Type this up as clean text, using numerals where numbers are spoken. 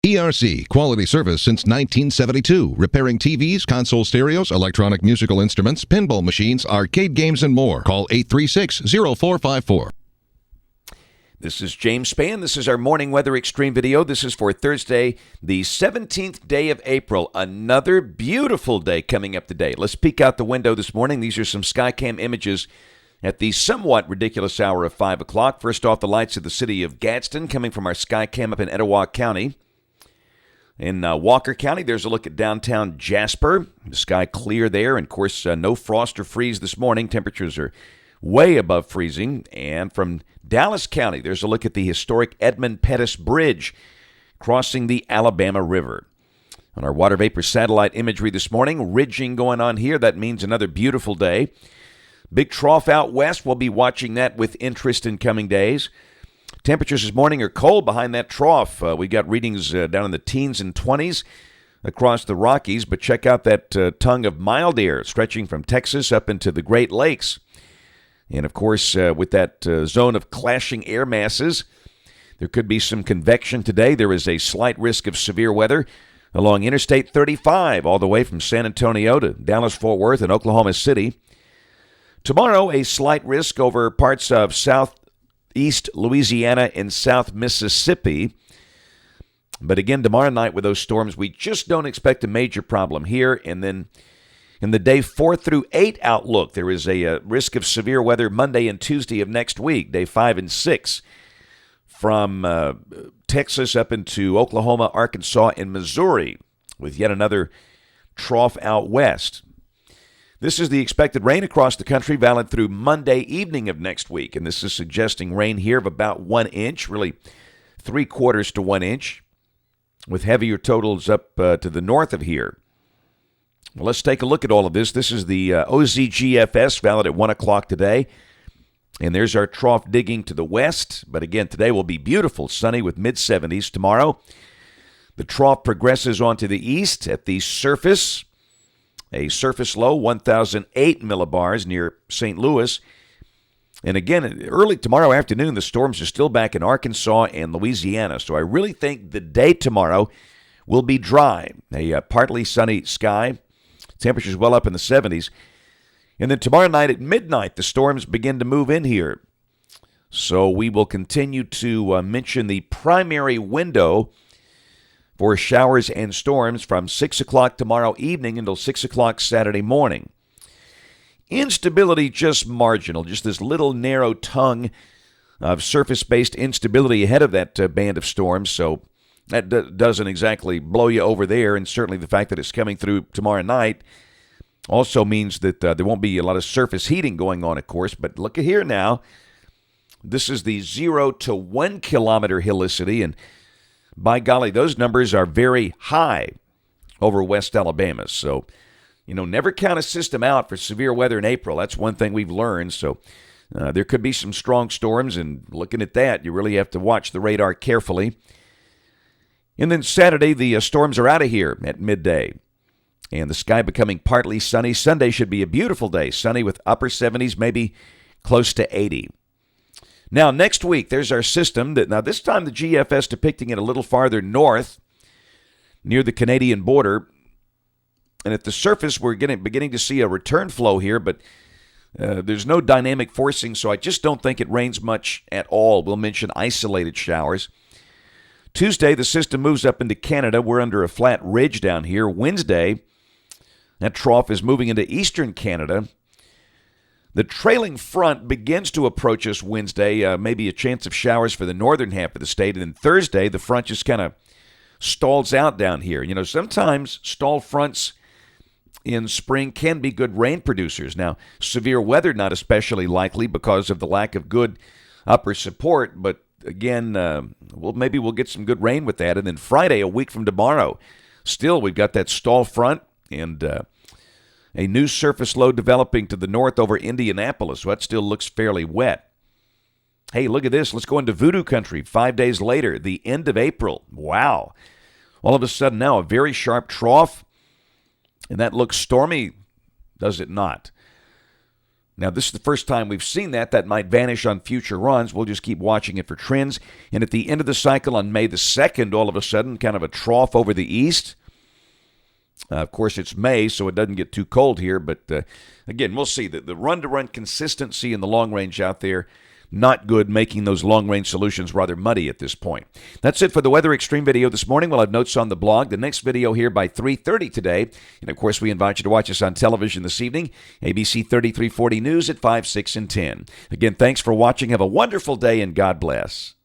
PRC, quality service since 1972. Repairing TVs, console stereos, electronic musical instruments, pinball machines, arcade games, and more. Call 836-0454. This is James Spann. This is our morning Weather Xtreme video. This is for Thursday, the 17th day of April. Another beautiful day coming up today. Let's peek out the window this morning. These are some Skycam images at the somewhat ridiculous hour of 5 o'clock. First off, the lights of the city of Gadsden coming from our Skycam up in Etowah County. In Walker County, there's a look at downtown Jasper. The sky clear there, and of course, no frost or freeze this morning. Temperatures are way above freezing. And from Dallas County, there's a look at the historic Edmund Pettus Bridge crossing the Alabama River. On our water vapor satellite imagery this morning, ridging going on here. That means another beautiful day. Big trough out west. We'll be watching that with interest in coming days. Temperatures this morning are cold behind that trough. We got readings down in the teens and 20s across the Rockies, but check out that tongue of mild air stretching from Texas up into the Great Lakes. And, of course, with that zone of clashing air masses, there could be some convection today. There is a slight risk of severe weather along Interstate 35 all the way from San Antonio to Dallas-Fort Worth and Oklahoma City. Tomorrow, a slight risk over parts of southeast Louisiana and South Mississippi. But again, tomorrow night with those storms, we just don't expect a major problem here. And then in the day 4 through 8 outlook, there is a risk of severe weather Monday and Tuesday of next week, day 5 and 6, from Texas up into Oklahoma, Arkansas, and Missouri, with yet another trough out west. This is the expected rain across the country, valid through Monday evening of next week, and this is suggesting rain here of about 1 inch, really 3/4 to 1 inch, with heavier totals up to the north of here. Well, let's take a look at all of this. This is the OZGFS, valid at 1 o'clock today. And there's our trough digging to the west. But again, today will be beautiful, sunny with mid-70s. Tomorrow, the trough progresses onto the east at the surface. A surface low, 1,008 millibars near St. Louis. And again, early tomorrow afternoon, the storms are still back in Arkansas and Louisiana. So I really think the day tomorrow will be dry. A partly sunny sky. Temperatures well up in the 70s. And then tomorrow night at midnight, the storms begin to move in here. So we will continue to mention the primary window for showers and storms from 6 o'clock tomorrow evening until 6 o'clock Saturday morning. Instability just marginal, just this little narrow tongue of surface-based instability ahead of that band of storms. So that doesn't exactly blow you over there, and certainly the fact that it's coming through tomorrow night also means that there won't be a lot of surface heating going on, of course. But look at here now. This is the 0 to 1 kilometer helicity, and by golly, those numbers are very high over West Alabama. So, never count a system out for severe weather in April. That's one thing we've learned. So there could be some strong storms, and looking at that, you really have to watch the radar carefully. And then Saturday, the storms are out of here at midday. And the sky becoming partly sunny. Sunday should be a beautiful day. Sunny with upper 70s, maybe close to 80. Now, next week, there's our system. Now, this time the GFS depicting it a little farther north, near the Canadian border. And at the surface, we're beginning to see a return flow here, but there's no dynamic forcing, so I just don't think it rains much at all. We'll mention isolated showers. Tuesday, the system moves up into Canada. We're under a flat ridge down here. Wednesday, that trough is moving into eastern Canada. The trailing front begins to approach us Wednesday, maybe a chance of showers for the northern half of the state. And then Thursday, the front just kind of stalls out down here. Sometimes stall fronts in spring can be good rain producers. Now, severe weather not especially likely because of the lack of good upper support, but again, maybe we'll get some good rain with that. And then Friday, a week from tomorrow, still we've got that stall front and a new surface low developing to the north over Indianapolis. So that still looks fairly wet. Hey, look at this. Let's go into voodoo country 5 days later, the end of April. Wow. All of a sudden now a very sharp trough, and that looks stormy, does it not? Now, this is the first time we've seen that. That might vanish on future runs. We'll just keep watching it for trends. And at the end of the cycle on May the 2nd, all of a sudden, kind of a trough over the east. Of course, it's May, so it doesn't get too cold here. But again, we'll see. The run-to-run consistency in the long range out there, not good, making those long-range solutions rather muddy at this point. That's it for the Weather Xtreme video this morning. We'll have notes on the blog. The next video here by 3:30 today. And, of course, we invite you to watch us on television this evening, ABC 3340 News at 5, 6, and 10. Again, thanks for watching. Have a wonderful day, and God bless.